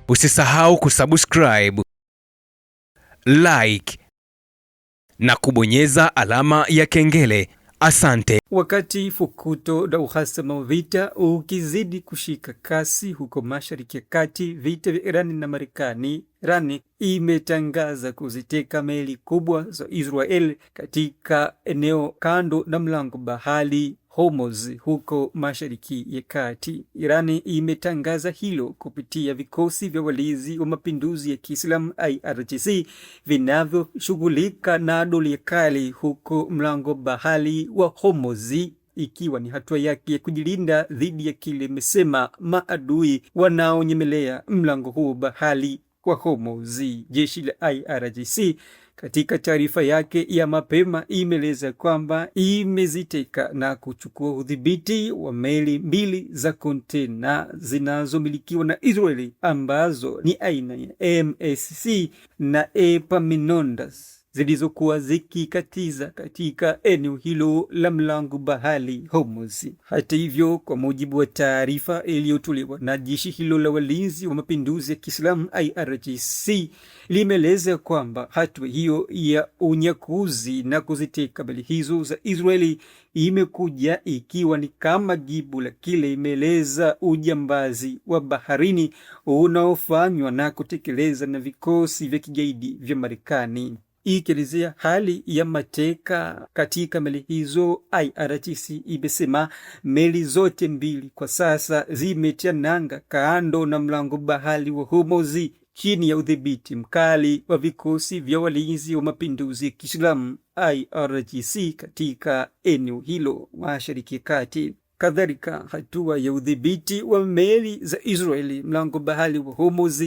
Usisahau kusubscribe, like na kubonyeza alama ya kengele. Asante. Wakati fukuto na uhasama wa vita ukizidi kushika kasi huko Mashariki ya Kati, vita vya Irani na Marekani, Irani imetangaza kuziteka meli kubwa za Israel katika eneo kando na mlango bahari Hormuz huko Mashariki ya Kati. Irani imetangaza hilo kupitia vikosi vya walinzi wa mapinduzi ya Kiislamu IRGC vinavyoshughulika na doria kali huko mlango bahari wa Hormuz, ikiwa ni hatua yake ya kujilinda dhidi ya kile imesema maadui wanaonyemelea mlango huo bahari wa Hormuz. Jeshi la IRGC katika taarifa yake ya mapema imeeleza kwamba imeziteka na kuchukua udhibiti wa meli mbili za kontena zinazomilikiwa na Israeli ambazo ni aina ya MSC na Epaminondas zilizokuwa zikikatiza katika eneo hilo la mlango bahari Hormuz. Hata hivyo, kwa mujibu wa taarifa iliyotolewa na jeshi hilo la walinzi wa mapinduzi ya Kiislamu IRGC, limeeleza kwamba hatua hiyo ya unyakuzi na kuziteka meli hizo za Israeli imekuja ikiwa ni kama jibu la kile imeeleza ujambazi wa baharini unaofanywa na kutekeleza na vikosi vya kigaidi vya Marekani. Ikielezea hali ya mateka katika meli hizo, IRGC imesema meli zote mbili kwa sasa zimetia nanga kando na mlango bahari wa Hormuz chini ya udhibiti mkali wa vikosi vya walinzi wa mapinduzi ya Kiislamu IRGC katika eneo hilo Mashariki ya Kati. Kadhalika, hatua ya udhibiti wa meli za Israeli mlango bahari wa Hormuz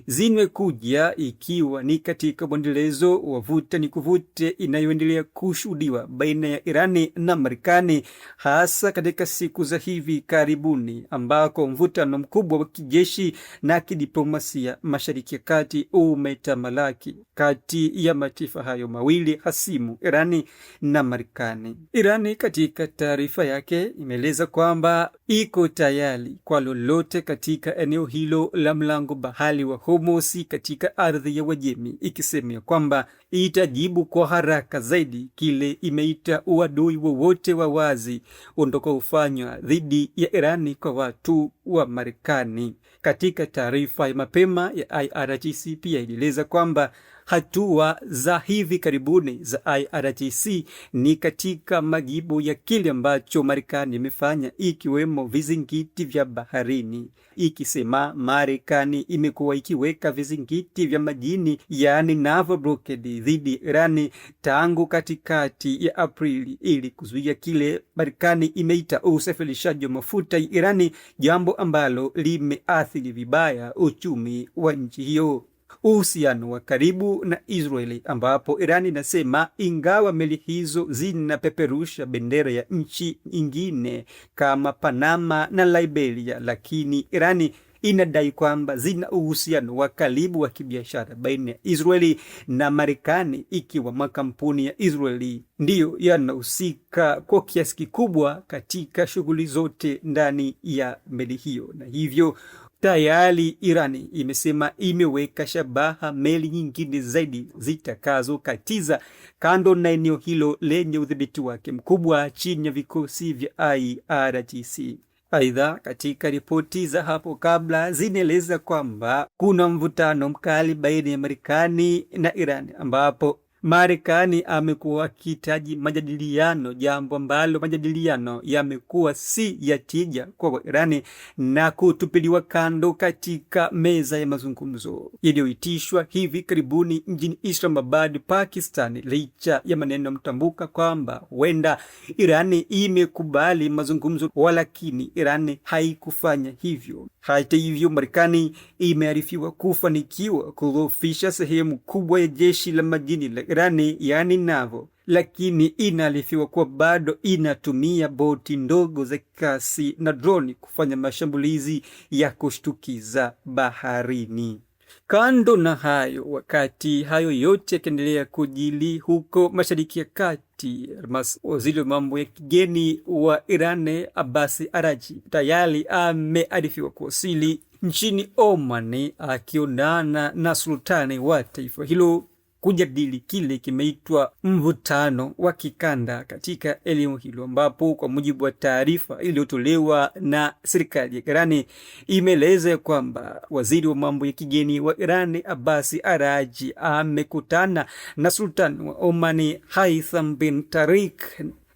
zimekuja ikiwa ni katika mwendelezo wa vuta ni kuvute inayoendelea kushuhudiwa baina ya Irani na Marekani, hasa katika siku za hivi karibuni ambako mvutano mkubwa wa kijeshi na kidiplomasia Mashariki ya Kati umetamalaki kati ya mataifa hayo mawili hasimu, Irani na Marekani. Irani katika taarifa yake imeeleza kwamba iko tayari kwa lolote katika eneo hilo la mlango bahari wa Hormuz katika ardhi ya Uajemi, ikisema kwamba itajibu kwa haraka zaidi kile imeita uadui wowote wa wazi utakaofanywa dhidi ya Irani kwa watu wa Marekani. Katika taarifa ya mapema ya IRGC pia ilieleza kwamba hatua za hivi karibuni za IRGC ni katika majibu ya kile ambacho Marekani imefanya, ikiwemo vizingiti vya baharini, ikisema Marekani imekuwa ikiweka vizingiti vya majini yani naval blockade dhidi Irani tangu katikati ya Aprili ili kuzuia kile Marekani imeita usafirishaji wa mafuta ya Irani, jambo ambalo limeathiri vibaya uchumi wa nchi hiyo. Uhusiano wa karibu na Israeli ambapo Irani inasema ingawa meli hizo zinapeperusha bendera ya nchi nyingine kama Panama na Liberia, lakini Irani inadai kwamba zina uhusiano wa karibu wa kibiashara baina ya Israeli na Marekani, ikiwa makampuni ya Israeli ndiyo yanahusika kwa kiasi kikubwa katika shughuli zote ndani ya meli hiyo, na hivyo tayari Irani imesema imeweka shabaha meli nyingine zaidi zitakazokatiza kando na eneo hilo lenye udhibiti wake mkubwa chini ya vikosi vya IRGC. Aidha, katika ripoti za hapo kabla zinaeleza kwamba kuna mvutano mkali baina ya Marekani na Irani ambapo Marekani amekuwa akihitaji majadiliano, jambo ambalo majadiliano yamekuwa si ya tija kwa Irani na kutupiliwa kando katika meza ya mazungumzo iliyoitishwa hivi karibuni mjini Islamabad, Pakistan, licha ya maneno mtambuka kwamba huenda Irani imekubali mazungumzo, walakini Irani haikufanya hivyo. Hata hivyo, Marekani imearifiwa kufanikiwa kudhoofisha sehemu kubwa ya jeshi la majini la Irani yani NAVO, lakini inaarifiwa kuwa bado inatumia boti ndogo za kasi na droni kufanya mashambulizi ya kushtukiza baharini. Kando na hayo, wakati hayo yote yakiendelea kujili huko Mashariki ya Kati, waziri wa mambo ya kigeni wa Iran Abbas Araghchi tayari amearifiwa kuwasili nchini Oman akionana na sultani wa taifa hilo kujadili kile kimeitwa mvutano wa kikanda katika eneo hilo, ambapo kwa mujibu wa taarifa iliyotolewa na serikali ya Irani imeeleza kwamba waziri wa mambo ya kigeni wa Irani Abbas Araghchi amekutana na sultani wa Oman Haitham bin Tariq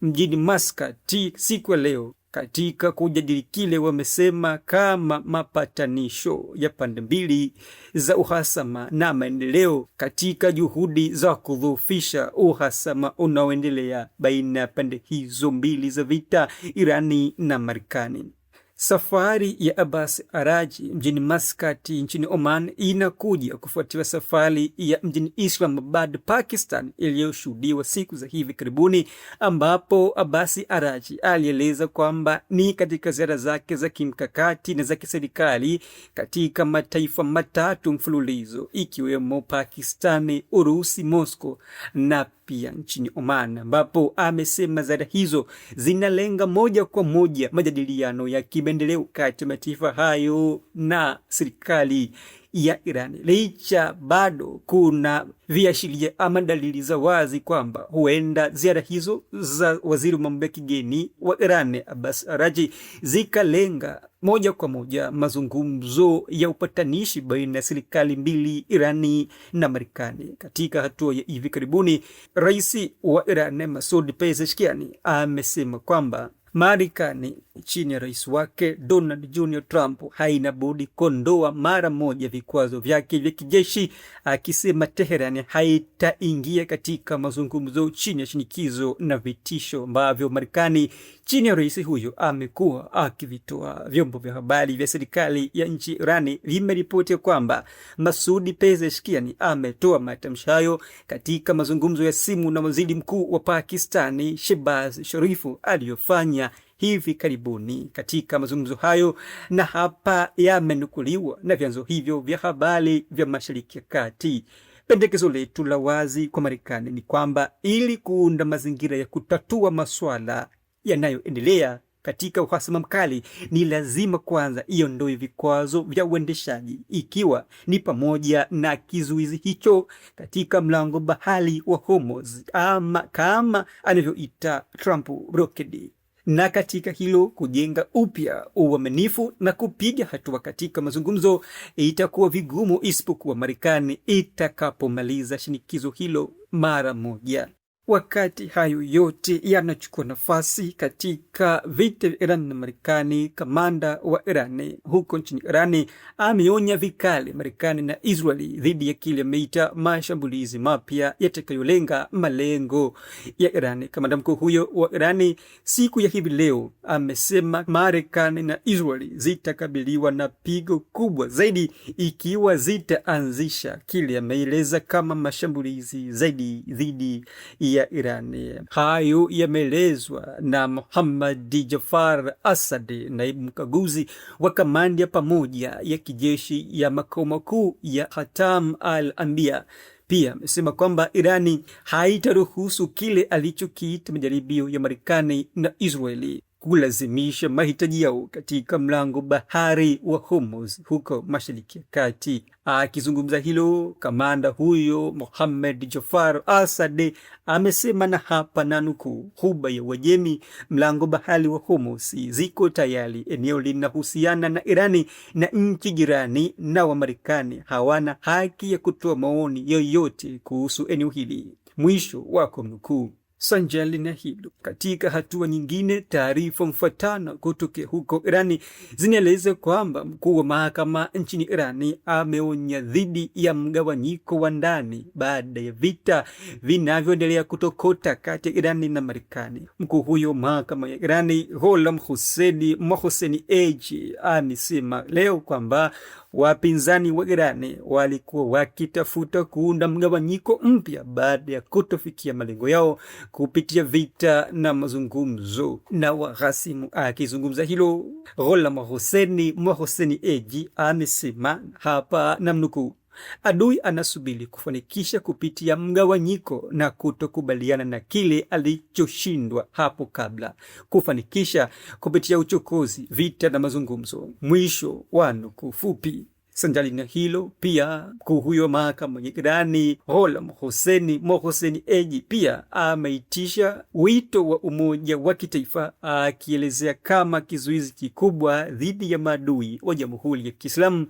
mjini Muscat siku ya leo katika kujadili kile wamesema kama mapatanisho ya pande mbili za uhasama na maendeleo katika juhudi za kudhoofisha uhasama unaoendelea baina ya pande hizo mbili za vita, Irani na Marekani. Safari ya Abbas Araghchi mjini Muscat nchini Oman inakuja kufuatia safari ya mjini Islamabad, Pakistan iliyoshuhudiwa siku za hivi karibuni, ambapo Abbas Araghchi alieleza kwamba ni katika ziara zake za kimkakati na za kiserikali katika mataifa matatu mfululizo ikiwemo Pakistani, Urusi, Moscow na pia nchini Oman, ambapo amesema ziara hizo zinalenga moja kwa moja majadiliano ya kimaendeleo kati ya mataifa hayo na serikali ya Irani. Licha bado kuna viashiria ama dalili za wazi kwamba huenda ziara hizo za waziri wa mambo ya kigeni wa Irani Abbas Araghchi zikalenga moja kwa moja mazungumzo ya upatanishi baina ya serikali mbili, Irani na Marekani. Katika hatua ya hivi karibuni, rais wa Iran Masoud Pezeshkian amesema kwamba Marekani chini ya rais wake Donald Jr. Trump haina budi kondoa mara moja vikwazo vyake vya kijeshi, akisema Teherani haitaingia katika mazungumzo chini ya shinikizo na vitisho ambavyo Marekani chini ya rais huyo amekuwa akivitoa. Vyombo vya habari vya serikali ya nchi Irani vimeripoti kwamba Masoud Pezeshkian ametoa matamshi hayo katika mazungumzo ya simu na waziri mkuu wa Pakistani Shehbaz Sharifu aliyofanya hivi karibuni. Katika mazungumzo hayo, na hapa yamenukuliwa na vyanzo hivyo vya habari vya Mashariki ya Kati, pendekezo letu la wazi kwa Marekani ni kwamba ili kuunda mazingira ya kutatua masuala yanayoendelea katika uhasama mkali, ni lazima kwanza iondoe vikwazo vya uendeshaji, ikiwa ni pamoja na kizuizi hicho katika mlango bahari wa Hormuz, ama kama anavyoita Trump blockade, na katika hilo kujenga upya uaminifu na kupiga hatua katika mazungumzo itakuwa vigumu isipokuwa Marekani itakapomaliza shinikizo hilo mara moja. Wakati hayo yote yanachukua nafasi katika vita vya Iran na Marekani, kamanda wa Irani huko nchini Irani ameonya vikali Marekani na Israeli dhidi ya kile ameita mashambulizi mapya yatakayolenga malengo ya Irani. Kamanda mkuu huyo wa Irani siku ya hivi leo amesema Marekani na Israeli zitakabiliwa na pigo kubwa zaidi ikiwa zitaanzisha kile ameeleza kama mashambulizi zaidi dhidi ya Irani. Hayo yameelezwa na Muhammad Jafar Asad, naibu mkaguzi wa kamandi ya pamoja ya kijeshi ya makao makuu ya Khatam al-Anbiya. Pia amesema kwamba Irani haitaruhusu kile alichokiita majaribio ya Marekani na Israeli kulazimisha mahitaji yao katika mlango bahari wa Hormuz huko Mashariki ya Kati. Akizungumza hilo, kamanda huyo Muhammad Jafar Asad amesema, na hapa nanukuu, Ghuba ya Uajemi, mlango bahari wa Hormuz ziko tayari. Eneo linahusiana na Irani na nchi jirani, na wa Marekani hawana haki ya kutoa maoni yoyote kuhusu eneo hili, mwisho wa kumnukuu. Sanjali na hilo, katika hatua nyingine, taarifa mfuatano kutoka huko Irani zinaeleza kwamba mkuu wa mahakama nchini Irani ameonya dhidi ya mgawanyiko wa ndani baada ya vita vinavyoendelea kutokota kati ya Irani na Marekani. Mkuu huyo mahakama ya Irani Gholam Hossein Mohseni amesema leo kwamba wapinzani wa Irani walikuwa wakitafuta kuunda mgawanyiko mpya baada ya kutofikia malengo yao kupitia vita na mazungumzo na waghasimu. Akizungumza hilo, Gholam Hossein Mohseni amesema, hapa namnukuu, Adui anasubiri kufanikisha kupitia mgawanyiko na kutokubaliana na kile alichoshindwa hapo kabla, kufanikisha kupitia uchokozi, vita na mazungumzo. Mwisho wa nukuu fupi. Sanjali na hilo pia, mkuu huyo mahakama ya Irani Gholam Mohsen Eji pia ameitisha wito wa umoja wa kitaifa, akielezea kama kizuizi kikubwa dhidi ya maadui wa Jamhuri ya Kiislamu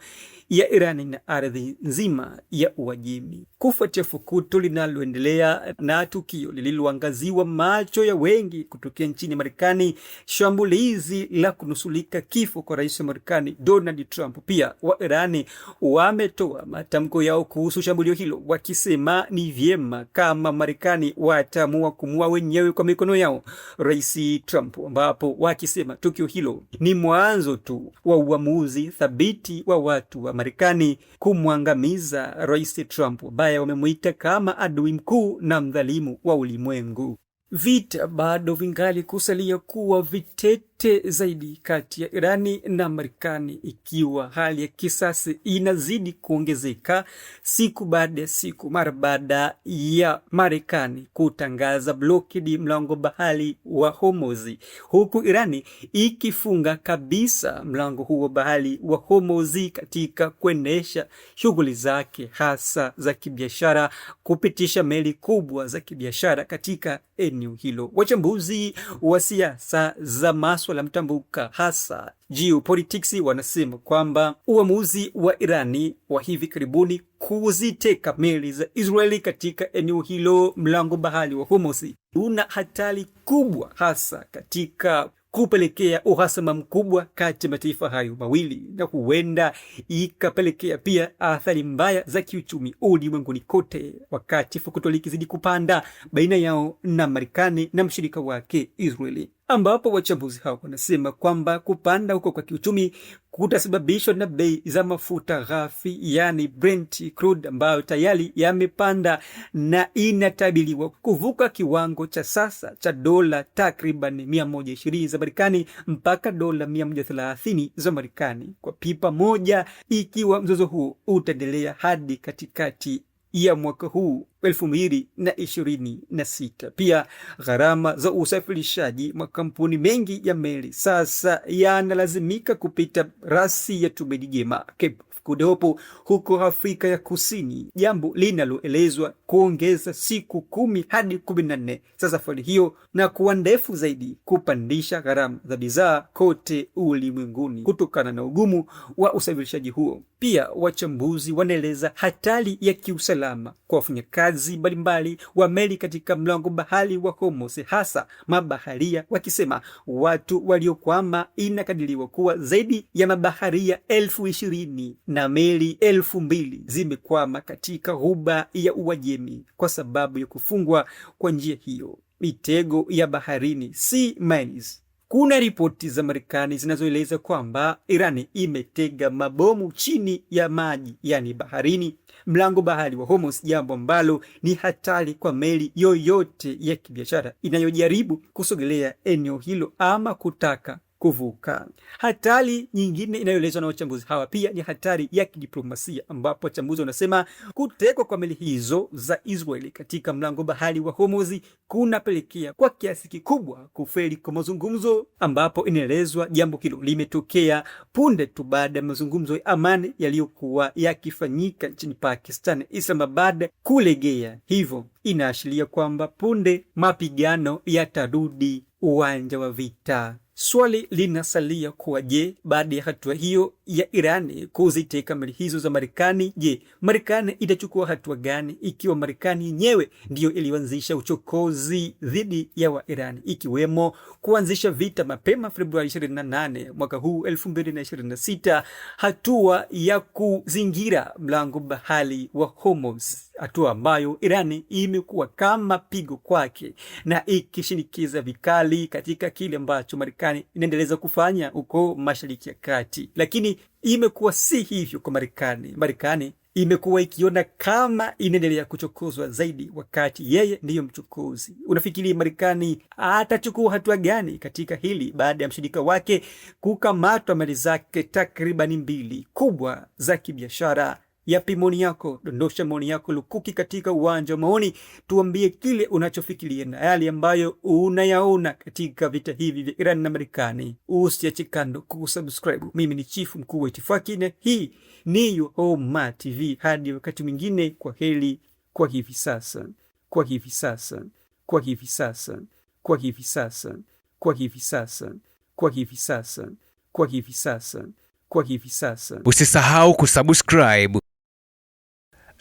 ya Irani na ardhi nzima ya Uajemi. Kufuatia fukuto linaloendelea na tukio lililoangaziwa macho ya wengi kutokea nchini Marekani, shambulizi la kunusulika kifo kwa rais wa Marekani Donald Trump, pia wa Irani wametoa matamko yao kuhusu shambulio hilo, wakisema ni vyema kama Marekani wataamua kumua wenyewe kwa mikono yao rais Trump, ambapo wakisema tukio hilo ni mwanzo tu wa uamuzi thabiti wa watu wa Marekani kumwangamiza rais Trump, ambaye wamemuita kama adui mkuu na mdhalimu wa ulimwengu. Vita bado vingali kusalia kuwa vitete zaidi kati ya Irani na Marekani, ikiwa hali ya kisasi inazidi kuongezeka siku baada ya siku, mara baada ya Marekani kutangaza blokedi mlango bahari wa Hormuz, huku Irani ikifunga kabisa mlango huo bahari wa Hormuz katika kuendesha shughuli zake hasa za kibiashara, kupitisha meli kubwa za kibiashara katika eneo hilo. Wachambuzi wa siasa za maswala mtambuka, hasa geopolitics, wanasema kwamba uamuzi wa Irani wa hivi karibuni kuziteka meli za Israeli katika eneo hilo mlango bahari wa Hormuz una hatari kubwa, hasa katika kupelekea uhasama mkubwa kati ya mataifa hayo mawili, na huenda ikapelekea pia athari mbaya za kiuchumi ulimwenguni kote, wakati fukuto likizidi kupanda baina yao na Marekani na mshirika wake Israeli, ambapo wachambuzi hao wanasema kwamba kupanda huko kwa kiuchumi kutasababishwa na bei za mafuta ghafi, yani Brent crude, ambayo tayari yamepanda na inatabiriwa kuvuka kiwango cha sasa cha dola takriban 120 za Marekani mpaka dola 130 za Marekani kwa pipa moja, ikiwa mzozo huo utaendelea hadi katikati ya mwaka huu 2026. Pia gharama za usafirishaji, makampuni mengi ya meli sasa yanalazimika kupita rasi ya Tumaini Jema Cape Good Hope huko Afrika ya Kusini, jambo linaloelezwa kuongeza siku 10 hadi 14 za safari hiyo na kuwa ndefu zaidi, kupandisha gharama za bidhaa kote ulimwenguni kutokana na ugumu wa usafirishaji huo. Pia wachambuzi wanaeleza hatari ya kiusalama kwa wafanyakazi mbalimbali wa meli katika mlango bahari wa Hormuz, hasa mabaharia, wakisema watu waliokwama inakadiriwa kuwa zaidi ya mabaharia 20,000 na meli 2,000 zimekwama katika ghuba ya Uajemi kwa sababu ya kufungwa kwa njia hiyo. Mitego ya baharini, sea mines. Kuna ripoti za Marekani zinazoeleza kwamba Irani imetega mabomu chini ya maji, yani baharini, mlango bahari wa Hormuz, jambo ambalo ni hatari kwa meli yoyote ya kibiashara inayojaribu kusogelea eneo hilo ama kutaka kuvuka. Hatari nyingine inayoelezwa na wachambuzi hawa pia ni hatari ya kidiplomasia, ambapo wachambuzi wanasema kutekwa kwa meli hizo za Israeli katika mlango bahari wa Hormuz kunapelekea kwa kiasi kikubwa kufeli kwa mazungumzo, ambapo inaelezwa jambo hilo limetokea punde tu baada ya mazungumzo ya amani yaliyokuwa yakifanyika nchini Pakistan, Islamabad, kulegea. Hivyo inaashiria kwamba punde mapigano yatarudi uwanja wa vita. Swali linasalia kuwa, je, baada ya hatua hiyo ya Irani kuziteka meli hizo za Marekani, je, Marekani itachukua hatua gani, ikiwa Marekani yenyewe ndiyo ilianzisha uchokozi dhidi ya wa Irani, ikiwemo kuanzisha vita mapema Februari 28 mwaka huu 2026, hatua ya kuzingira mlango bahari wa Hormuz, hatua ambayo Irani imekuwa kama pigo kwake na ikishinikiza vikali katika kile ambacho Marekani inaendeleza kufanya huko Mashariki ya Kati. Lakini imekuwa si hivyo kwa Marekani. Marekani imekuwa ikiona kama inaendelea kuchokozwa zaidi, wakati yeye ndiyo mchokozi. Unafikiri Marekani atachukua hatua gani katika hili baada ya mshirika wake kukamatwa mali zake takribani 2 kubwa za kibiashara Yapi maoni yako? Dondosha maoni yako lukuki katika uwanja wa maoni. Tuambie kile unachofikiria na yale ambayo unayaona katika vita hivi vya Iran na Marekani. Usiache kando kusubscribe. Mimi ni Chifu Mkuu wa Itifaki na hii ni Yohoma TV. Hadi wakati mwingine, kwa heri kwa hivi sasa. Kwa hivi sasa. Kwa hivi sasa. Kwa hivi sasa. Kwa hivi sasa. Kwa hivi sasa. Kwa hivi sasa. Kwa hivi sasa. Usisahau kusubscribe,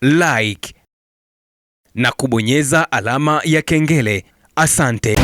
like na kubonyeza alama ya kengele. Asante.